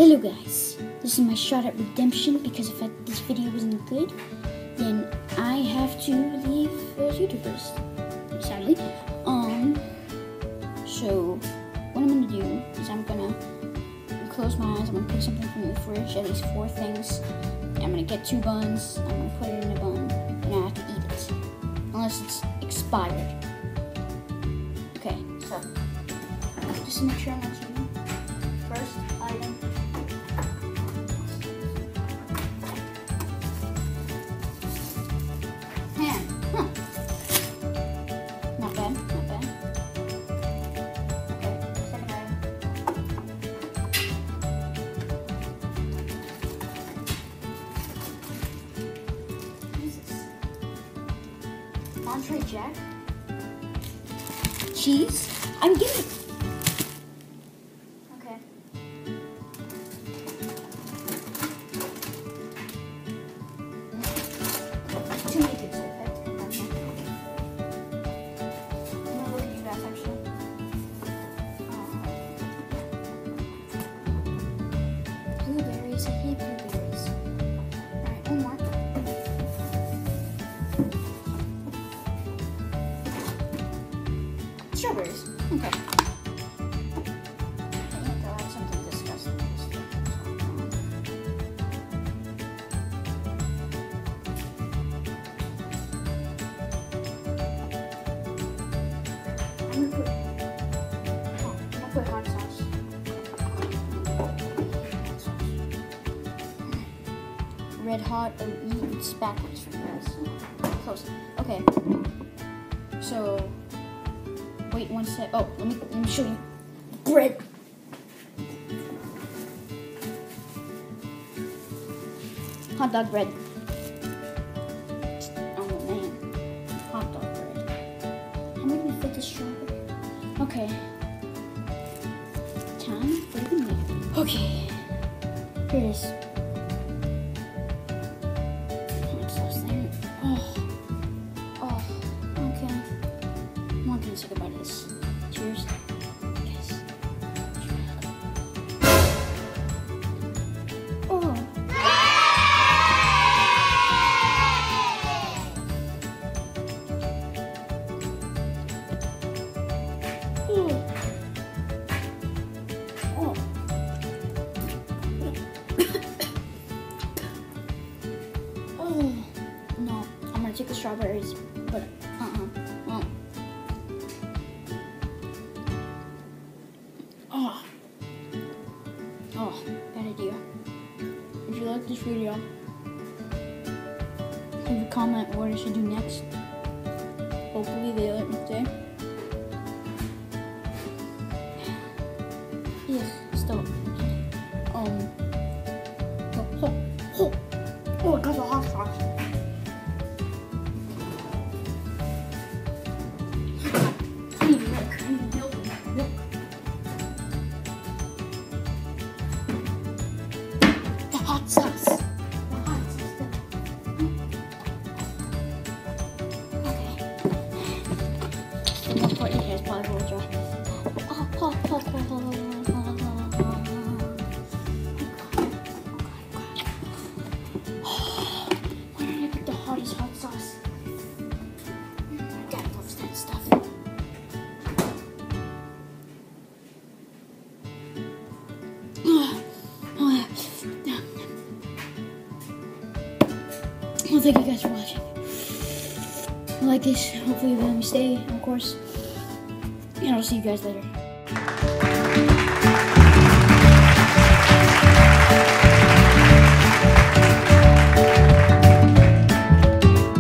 Hello guys, this is my shot at redemption because if this video wasn't good, then I have to leave YouTubers, sadly. So what I'm gonna do is I'm gonna close my eyes, I'm gonna pick something from the fridge, at least 4 things. I'm gonna get 2 buns, I'm gonna put it in a bun, and I have to eat it, unless it's expired. Okay, so just to make sure I'm not cheating. First item. Ham. Huh. Not bad, not bad. Okay, second item. What is this? Monterey Jack? Cheese? I'm getting. Okay. Too many things, okay? I'm gonna look at you guys actually. Blueberries, I hate blueberries. Alright, one more. Strawberries. Okay. I think they'll have something disgusting. I'm gonna put hot sauce. Red hot, it's backwards for you guys. Close. Okay. So wait one sec. Oh, let me show you. Bread. Hot dog bread. Oh man. Hot dog bread. How am I gonna fit this strawberry? Okay. Time for the meat. Okay. Here it is. Hot sauce there. Oh. Oh. Okay. I'm not gonna say goodbye to this. Cheers. Yes. Oh. Oh. Oh. Oh. No. I'm gonna take the strawberries, but well. Oh. Oh, bad idea. If you like this video, leave a comment what I should do next. Hopefully they let me stay. Yes, stop. Oh, I got the hot sauce. I need milk. I need milk. The hot sauce. The hot sauce. Okay. The more important here is probably will dry. Where did I pick the hottest hot sauce? Dad loves that stuff. Well, thank you guys for watching. I like this. Hopefully, you let me stay, of course. And I'll see you guys later.